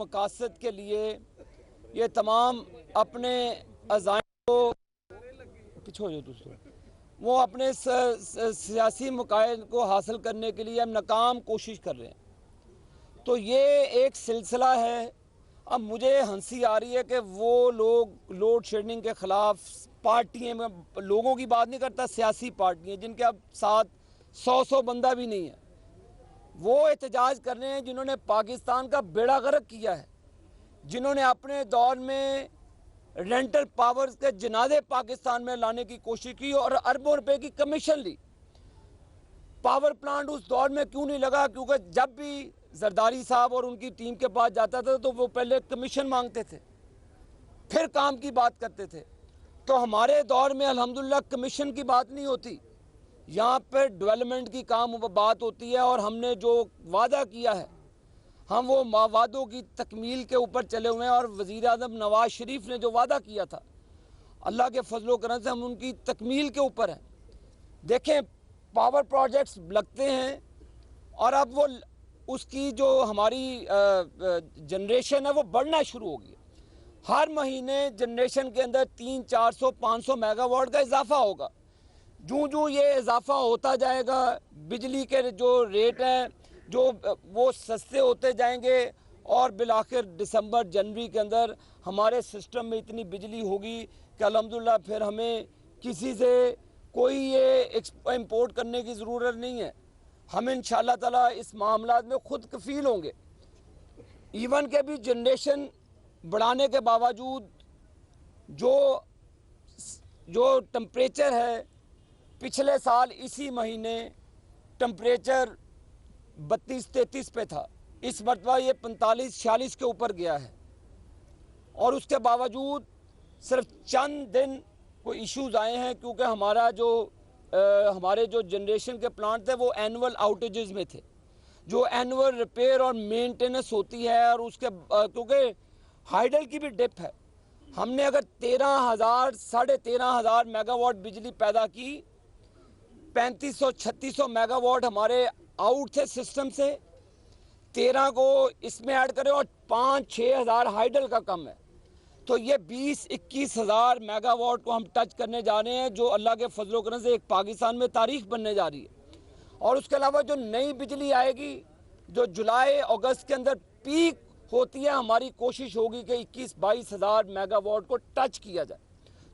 मकासद के लिए ये तमाम अपने अज़ाइम को पीछे हो जाओ दोस्तों, वो अपने सियासी मकासद को हासिल करने के लिए हम नाकाम कोशिश कर रहे हैं। तो ये एक सिलसिला है। अब मुझे हंसी आ रही है कि वो लोग लोड शेडिंग के ख़िलाफ़ पार्टियाँ में, लोगों की बात नहीं करता, सियासी पार्टियाँ जिनके अब साथ 100 बंदा भी नहीं है, वो एहतजाज कर रहे हैं जिन्होंने पाकिस्तान का बेड़ा गर्क किया है, जिन्होंने अपने दौर में रेंटल पावर्स के जनादे पाकिस्तान में लाने की कोशिश की और अरबों रुपए की कमीशन ली। पावर प्लांट उस दौर में क्यों नहीं लगा? क्योंकि जब भी जरदारी साहब और उनकी टीम के पास जाता था तो वो पहले कमीशन मांगते थे, फिर काम की बात करते थे। तो हमारे दौर में अल्हम्दुलिल्लाह कमीशन की बात नहीं होती, यहाँ पर डेवलपमेंट की काम बात होती है। और हमने जो वादा किया है, हम वो वादों की तकमील के ऊपर चले हुए हैं। और वज़ीर आज़म नवाज शरीफ ने जो वादा किया था, अल्लाह के फजलो करम से हम उनकी तकमील के ऊपर हैं। देखें, पावर प्रोजेक्ट्स लगते हैं और अब वो उसकी जो हमारी जनरेशन है वो बढ़ना शुरू हो गई। हर महीने जनरेशन के अंदर 300, 400, 500 मेगावाट का इजाफा होगा। जूँ ये इजाफा होता जाएगा, बिजली के जो रेट हैं जो वो सस्ते होते जाएंगे और बिलाखिर दिसंबर जनवरी के अंदर हमारे सिस्टम में इतनी बिजली होगी कि अल्हम्दुलिल्लाह फिर हमें किसी से कोई ये इंपोर्ट करने की ज़रूरत नहीं है। हम इंशाअल्लाह ताला इस मामलात में खुद कफील होंगे। इवन के भी जनरेशन बढ़ाने के बावजूद जो टेम्परेचर है, पिछले साल इसी महीने टेम्परेचर 32-33 पे था, इस मरतबा ये 45-46 के ऊपर गया है। और उसके बावजूद सिर्फ चंद दिन कोई इश्यूज़ आए हैं क्योंकि हमारे जो जनरेशन के प्लांट थे वो एनुअल आउटेजेस में थे, जो एनुअल रिपेयर और मेंटेनेंस होती है। और उसके क्योंकि हाइडल की भी डिप है, हमने अगर 13,000 साढ़े 13,000 मेगावाट बिजली पैदा की, 3500-3600 मेगावाट हमारे आउट थे सिस्टम से, 13 को इसमें ऐड करें और 5-6 हज़ार हाइडल का कम है, तो ये 20-21 हज़ार मेगावाट को हम टच करने जा रहे हैं, जो अल्लाह के फजलो करम से एक पाकिस्तान में तारीख बनने जा रही है। और उसके अलावा जो नई बिजली आएगी, जो जुलाई अगस्त के अंदर पीक होती है, हमारी कोशिश होगी कि 21-22 हज़ार मेगावाट को टच किया जाए।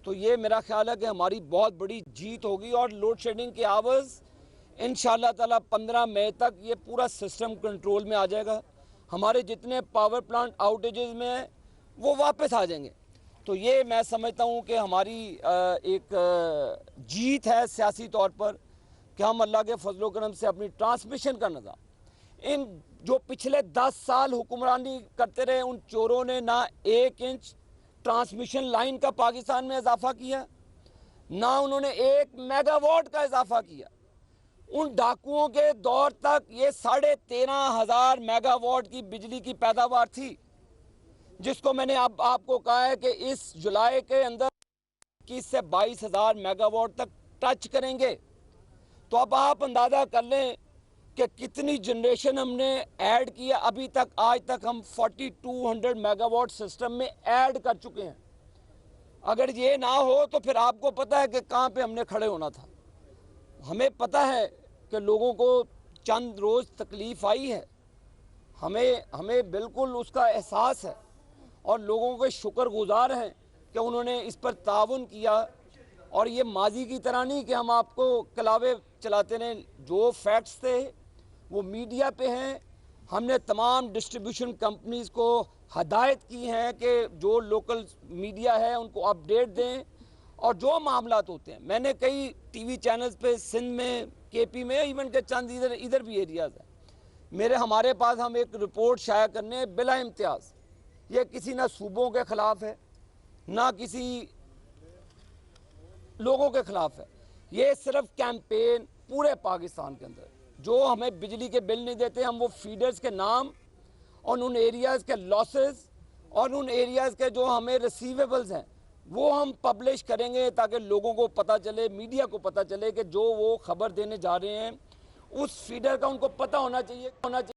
तो ये मेरा ख्याल है कि हमारी बहुत बड़ी जीत होगी। और लोड शेडिंग के आवर्स इंशाअल्लाह ताला 15 मई तक ये पूरा सिस्टम कंट्रोल में आ जाएगा। हमारे जितने पावर प्लांट आउटेजेस में हैं वो वापस आ जाएंगे। तो ये मैं समझता हूँ कि हमारी एक जीत है सियासी तौर पर कि हम अल्लाह के फजलो करम से अपनी ट्रांसमिशन का निज़ाम, इन जो पिछले 10 साल हुक्मरानी करते रहे, उन चोरों ने ना 1 इंच ट्रांसमिशन लाइन का पाकिस्तान में इजाफा किया, ना उन्होंने 1 मेगावाट का इजाफा किया। उन डाकुओं के दौर तक ये 13,500 मेगावाट की बिजली की पैदावार थी, जिसको मैंने अब आपको कहा है कि इस जुलाई के अंदर 21 से 22 हज़ार मेगावाट तक टच करेंगे। तो अब आप अंदाज़ा कर लें कि कितनी जनरेशन हमने ऐड किया। अभी तक आज तक हम 4200 मेगावाट सिस्टम में ऐड कर चुके हैं। अगर ये ना हो तो फिर आपको पता है कि कहाँ पे हमने खड़े होना था। हमें पता है कि लोगों को चंद रोज़ तकलीफ़ आई है, हमें बिल्कुल उसका एहसास है और लोगों के शुक्रगुजार हैं कि उन्होंने इस पर ताउन किया। और ये माजी की तरह नहीं कि हम आपको कलावे चलाते रहे, जो फैक्ट्स थे वो मीडिया पे हैं। हमने तमाम डिस्ट्रीब्यूशन कंपनीज़ को हदायत की हैं कि जो लोकल मीडिया है उनको अपडेट दें और जो मामलात होते हैं। मैंने कई टीवी चैनल्स पे सिंध में, केपी में, इवन के चंद इधर भी एरियाज़ हैं हमारे पास, हम एक रिपोर्ट शाया करने बिला इम्तियाज़। ये किसी ना सूबों के ख़िलाफ़ है ना किसी लोगों के ख़िलाफ़ है, ये सिर्फ कैंपेन पूरे पाकिस्तान के अंदर। जो हमें बिजली के बिल नहीं देते, हम वो फीडर्स के नाम और उन एरियाज़ के लॉसेस और उन एरियाज़ के जो हमें रिसीवेबल्स हैं वो हम पब्लिश करेंगे, ताकि लोगों को पता चले, मीडिया को पता चले कि जो वो ख़बर देने जा रहे हैं उस फीडर का उनको पता होना चाहिए।